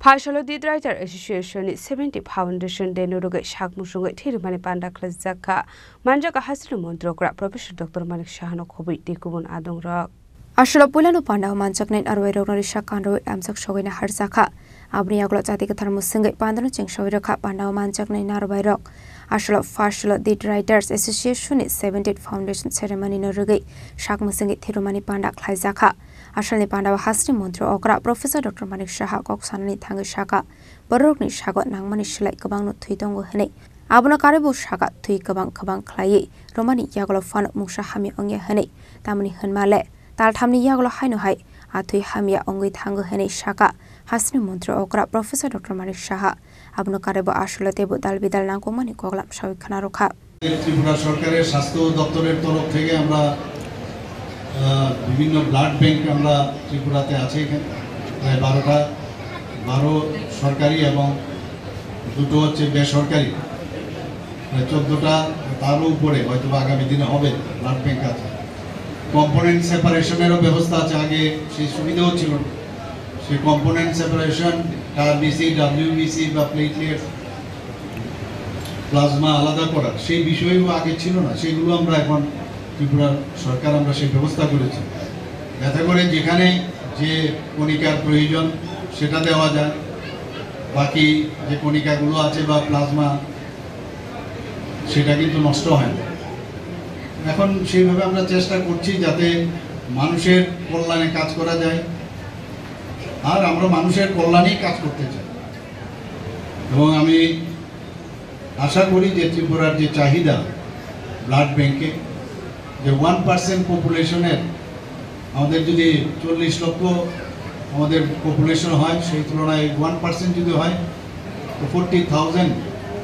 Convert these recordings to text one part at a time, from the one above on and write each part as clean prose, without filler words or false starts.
Partial Did Writer Association 70 Foundation Denuruga Shakmusunga Tirumani Panda Klazaka Manjaka Hasri Mondrogra Professor Dr. Manik Shahano Kobi Tikubun Adong Rock. Ashula Pulano Panda Manjakne Arwero Shakando Amsak Shogina Harzaka Abni Aglotati Thermosinga Pandano Ching Shoiraka Panda Manjakne Narwai Ashula Partial Did Writers Association 70 Foundation Ceremony Norugi Shakmusinga Tirumani Panda Klazaka Ashali Panda Hasri Mondro Okra Professor Dr. Manik Shaha Koksanani Tangashaka Borokni Shagot Nangmani Shlai Kabang Tuitongo Hene Abuna Karibu Shagat Tui Kabang Kabang Klaye Romani Yagolo Fan Musha Hami Onge Hene Tamani Hanmale Tal Tamni Yagolo Haino Hai Atui Hamia Ongi Tango Hene Shaka Hasri Mondro Okra Professor Dr. Manik Shaha Abuna Karibu Ashula Tebu Dalbidal Nangomani Koglam Shawi Kanaroka Tripura সরকারের স্বাস্থ্য দপ্তরের তরফ থেকে আমরা বিভিন্ন blood bank আমরা ত্রিপুরাতে আছে এখানে প্রায় 12 সরকারি এবং দুটো হচ্ছে বেসরকারি প্রায় 14টা তারও উপরে হয়তো আগামী দিনে হবে ব্লাড ব্যাংক আছে কম্পোনেন্ট সেপারেশনেরও ব্যবস্থা আছে আগে সেই সুবিধাও ছিল সেই কম্পোনেন্ট সেপারেশন আরবিসি ডব্লিউবিসি বা প্লেটলেট প্লাজমা আলাদা করা সেই বিষয়গুলো আগে ছিল না সেগুলো আমরা এখন ত্রিপুরা সরকার আমরা সেই ব্যবস্থা করেছি যাতে করে যেখানে যে কণিকার প্রয়োজন সেটা দেওয়া যায় বাকি যে কণিকাগুলো আছে বা প্লাজমা সেটা কিন্তু নষ্ট হয় না এখন সেইভাবে আমরা চেষ্টা করছি যাতে মানুষের কল্যাণে কাজ করা যায় আর আমরা মানুষের কল্যাণেই কাজ করতে চাই এবং আমি আশা করি যে ত্রিপুরার যে চাহিদা ব্লাড ব্যাংকে যে 1% পপুলেশনের আমাদের যদি 40 লক্ষ আমাদের পপুলেশন হয় সেই তুলনায় 1% যদি হয় তো 40,000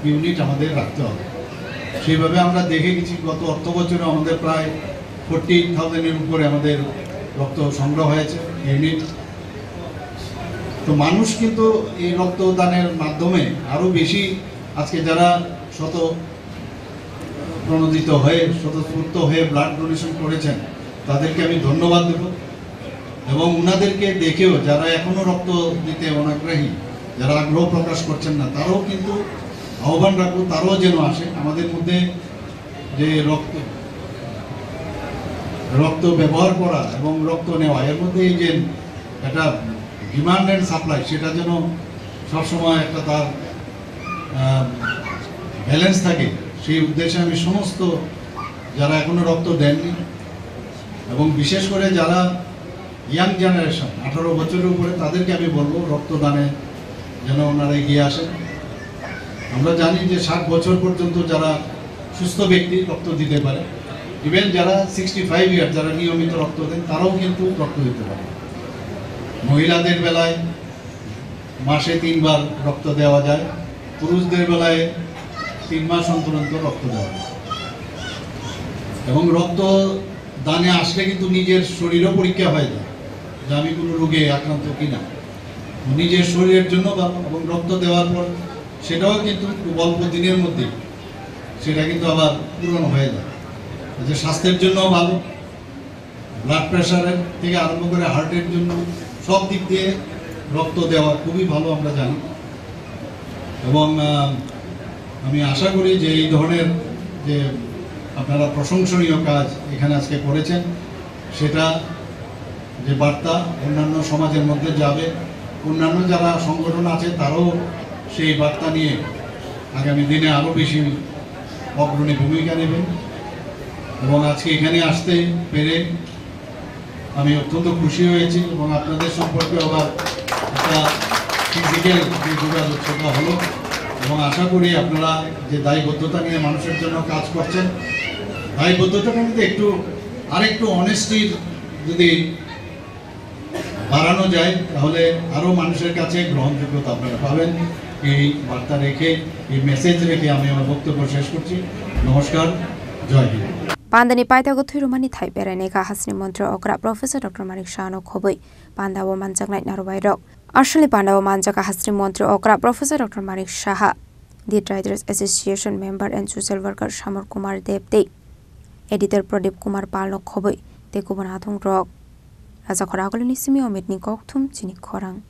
ইউনিট আমাদের রাখতে হবে সেইভাবে আমরা দেখে গেছি গত অর্থ বছরে আমাদের প্রায় 40,000 এর উপরে আমাদের রক্ত সংগ্রহ হয়েছে ইউনিট তো মানুষ কিন্তু এই রক্তদানের মাধ্যমে আরো বেশি আজকে যারা প্রণোদিত হয়ে স্বতঃস্ফূর্ত হয়ে ব্লাড ডোনেশন করেছেন তাদেরকে আমি ধন্যবাদ দেব এবং ওনাদেরকে দেখেও যারা এখনো রক্ত দিতে অনাগ্রহী যারা আগ্রহ প্রকাশ করছেন না তারাও কিন্তু আহ্বান রাখবো তারাও যেন আসে আমাদের মধ্যে যে রক্ত ব্যবহার করা এবং রক্ত নেওয়া এর মধ্যে যে একটা ডিমান্ড অ্যান্ড সাপ্লাই সেটা যেন সবসময় একটা তার ব্যালেন্স থাকে সেই উদ্দেশ্যে আমি সমস্ত যারা এখনো রক্ত দেননি এবং বিশেষ করে যারা ইয়াং জেনারেশন 18 বছরের উপরে তাদেরকে আমি বলবো রক্তদানে যেন ওনারা এগিয়ে আসেন আমরা জানি যে 60 বছর পর্যন্ত যারা সুস্থ ব্যক্তি রক্ত দিতে পারে ইভেন যারা 65 ইয়ার যারা নিয়মিত রক্ত দেন তারাও কিন্তু রক্ত দিতে পারে মহিলাদের বেলায় মাসে 3 বার রক্ত দেওয়া যায় পুরুষদের বেলায় 3 মাস অন্তর রক্ত দেওয়া যায় এবং রক্ত দানে আসলে কিন্তু নিজের শরীরও পরীক্ষা হয়ে যায় যে আমি কোনো রোগে আক্রান্ত কিনা নিজের শরীরের জন্য এবং রক্ত দেওয়ার পর সেটাও কিন্তু অল্প দিনের মধ্যে সেটা কিন্তু আবার পূরণ হয়ে যায় যে স্বাস্থ্যের জন্য ভালো ব্লাড প্রেশারের থেকে আরম্ভ করে হার্টের জন্য সব দিক দিয়ে রক্ত দেওয়া খুবই ভালো আমরা জানি এবং আমি আশা করি যে এই ধরনের যে আপনারা প্রশংসনীয় কাজ এখানে আজকে করেছেন সেটা যে বার্তা অন্যান্য সমাজের মধ্যে যাবে অন্যান্য যারা সংগঠন আছে তারাও সেই বার্তা নিয়ে আগামী দিনে আরও বেশি অগ্রণী ভূমিকা নেবেন এবং আজকে এখানে আসতে পেরে আমি অত্যন্ত খুশি হয়েছি এবং আপনাদের সম্পর্কে আবার একটা ফিজিক্যাল যে যোগাযোগ সেটা হলো এবং আশা করি আপনারা যে দায়বদ্ধতা নিয়ে মানুষের জন্য কাজ করছেন দায়বদ্ধতাটা কিন্তু আরেকটু অনেস্টির যদি বাড়ানো যায় তাহলে আরও মানুষের কাছে গ্রহণযোগ্যতা আপনারা পাবেন এই বার্তা রেখে এই মেসেজ রেখে আমি আমার বক্তব্য শেষ করছি নমস্কার জয় Hind Pandani Paitago Thirumani Thai Bereneka Hasni Montra Okra Professor Dr. Manik Shano Khobui Pandawa Manjak Night Narwai Rock Ashali Pandawa Manjaka Hasni Montra Okra Professor Dr. Manik Shaha The Writers Association member and social worker Shamar Kumar Debde Editor Pradip Kumar Palno Khobui Tekubanathong Rock Raza Khoragolini Simi Omit Nikok Thum Chini Khorang